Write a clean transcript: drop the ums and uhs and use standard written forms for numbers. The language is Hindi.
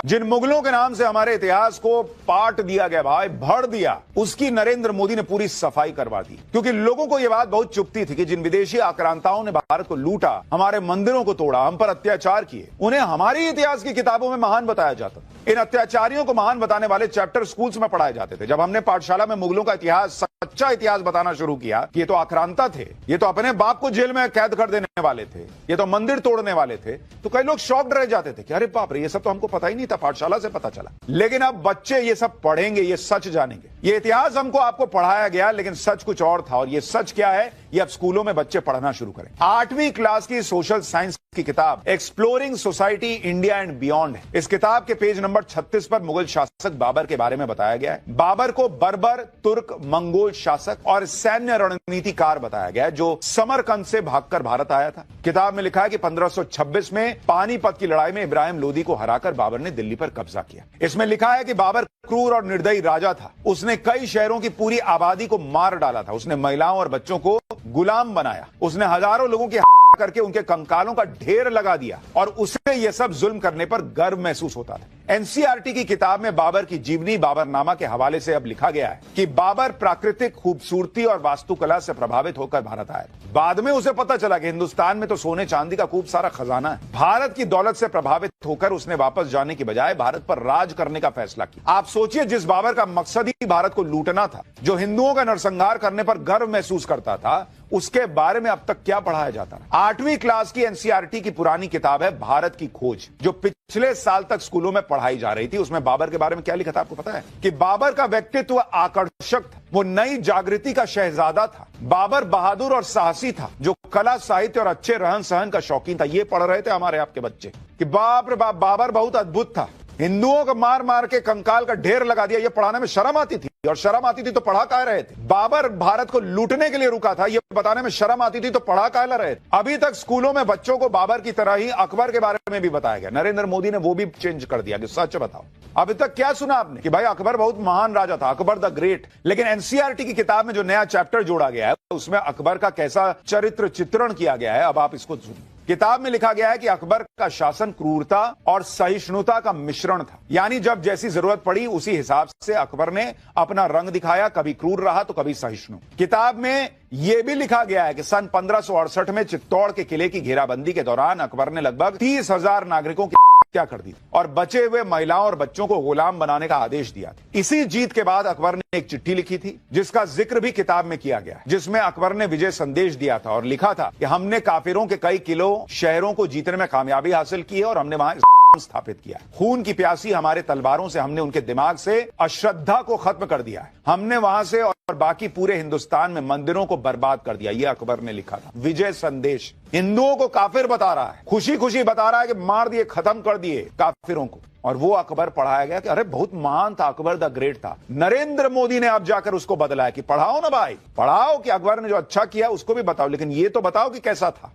जिन मुगलों के नाम से हमारे इतिहास को पाट दिया गया भाई, भर दिया, उसकी नरेंद्र मोदी ने पूरी सफाई करवा दी। क्योंकि लोगों को यह बात बहुत चुभती थी कि जिन विदेशी आक्रांताओं ने भारत को लूटा, हमारे मंदिरों को तोड़ा, हम पर अत्याचार किए, उन्हें हमारी इतिहास की किताबों में महान बताया जाता था। इन अत्याचारियों को महान बताने वाले चैप्टर स्कूल्स में पढ़ाए जाते थे। जब हमने पाठशाला में मुगलों का इतिहास, सच्चा इतिहास बताना शुरू किया कि ये तो आक्रांता थे, ये तो अपने बाप को जेल में कैद कर देने वाले थे, ये तो मंदिर तोड़ने वाले थे, तो कई लोग शॉक्ड रह जाते थे कि अरे बाप रे, ये सब तो हमको पता ही नहीं था, पाठशाला से पता चला। लेकिन अब बच्चे ये सब पढ़ेंगे, ये सच जानेंगे। ये इतिहास हमको आपको पढ़ाया गया, लेकिन सच कुछ और था। और ये सच क्या है, ये अब स्कूलों में बच्चे पढ़ना शुरू करें। 8वीं क्लास की सोशल साइंस की किताब exploring society India and beyond है। इस किताब के पेज नंबर 36 पर मुगल शासक बाबर के बारे में बताया गया है। बाबर को बर्बर, तुर्क, मंगोल शासक और सैन्य रणनीतिकार बताया गया है, जो समरकंद से भागकर भारत आया था। किताब में लिखा है कि 1526 में पानीपत की लड़ाई में इब्राहिम लोदी को हराकर बाबर ने दिल्ली पर कब्जा किया। इसमें लिखा है कि बाबर क्रूर और निर्दयी राजा था। उसने कई शहरों की पूरी आबादी को मार डाला था। उसने महिलाओं और बच्चों को गुलाम बनाया। उसने हजारों लोगों की करके उनके कंकालों का ढेर लगा दिया और उसे यह सब जुल्म करने पर गर्व महसूस होता था। एनसीईआरटी की किताब में बाबर की जीवनी बाबरनामा के हवाले से अब लिखा गया है कि बाबर प्राकृतिक खूबसूरती और वास्तुकला से प्रभावित होकर भारत आया। बाद में उसे पता चला कि हिंदुस्तान में तो सोने चांदी का खूब सारा खजाना है। भारत की दौलत से प्रभावित होकर उसने वापस जाने की बजाय भारत पर राज करने का फैसला किया। आप सोचिए, जिस बाबर का मकसद ही भारत को लूटना था, जो हिंदुओं का नरसंहार करने पर गर्व महसूस करता था, उसके बारे में अब तक क्या पढ़ाया जाता है। 8वीं क्लास की एनसीईआरटी की पुरानी किताब है भारत की खोज, जो पिछले साल तक स्कूलों में पढ़ाई जा रही थी। उसमें बाबर के बारे में क्या लिखा था आपको पता है? कि बाबर का व्यक्तित्व आकर्षक था, वो नई जागृति का शहजादा था। बाबर बहादुर और साहसी था, जो कला, साहित्य और अच्छे रहन सहन का शौकीन था। ये पढ़ रहे थे हमारे आपके बच्चे कि बाप रे बाप, बाबर बहुत अद्भुत था। हिंदुओं को मार मार के कंकाल का ढेर लगा दिया। ये पढ़ाने में शर्म आती थी, और शर्म आती थी तो पढ़ा कह रहे थे। बाबर भारत को लूटने के लिए रुका था, ये बताने में शर्म आती थी तो पढ़ा कह रहे थे। अभी तक स्कूलों में बच्चों को बाबर की तरह ही अकबर के बारे में भी बताया गया। नरेंद्र मोदी ने वो भी चेंज कर दिया कि सच बताओ। अभी तक क्या सुना आपने कि भाई अकबर बहुत महान राजा था, अकबर द ग्रेट। लेकिन एनसीईआरटी की किताब में जो नया चैप्टर जोड़ा गया है, उसमें अकबर का कैसा चरित्र चित्रण किया गया है, अब आप इसको सुनिए। किताब में लिखा गया है कि अकबर का शासन क्रूरता और सहिष्णुता का मिश्रण था। यानी जब जैसी जरूरत पड़ी उसी हिसाब से अकबर ने अपना रंग दिखाया, कभी क्रूर रहा तो कभी सहिष्णु। किताब में यह भी लिखा गया है कि सन 1568 में चित्तौड़ के किले की घेराबंदी के दौरान अकबर ने लगभग 30,000 नागरिकों की क्या कर दी और बचे हुए महिलाओं और बच्चों को गुलाम बनाने का आदेश दिया था। इसी जीत के बाद अकबर ने एक चिट्ठी लिखी थी, जिसका जिक्र भी किताब में किया गया, जिसमें अकबर ने विजय संदेश दिया था और लिखा था कि हमने काफिरों के कई किलों, शहरों को जीतने में कामयाबी हासिल की है और हमने वहां स्थापित किया। खून की प्यासी हमारे तलवारों से हमने उनके दिमाग से अश्रद्धा को खत्म कर दिया है। हमने वहां से और बाकी पूरे हिंदुस्तान में मंदिरों को बर्बाद कर दिया। ये अकबर ने लिखा था। विजय संदेश हिंदुओं को काफिर बता रहा है, खुशी खुशी बता रहा है कि मार दिए, खत्म कर दिए काफिरों को। और वो अकबर पढ़ाया गया कि अरे बहुत महान था, अकबर द ग्रेट था। नरेंद्र मोदी ने अब जाकर उसको बदला है कि पढ़ाओ ना भाई, पढ़ाओ कि अकबर ने जो अच्छा किया उसको भी बताओ, लेकिन ये तो बताओ कि कैसा था।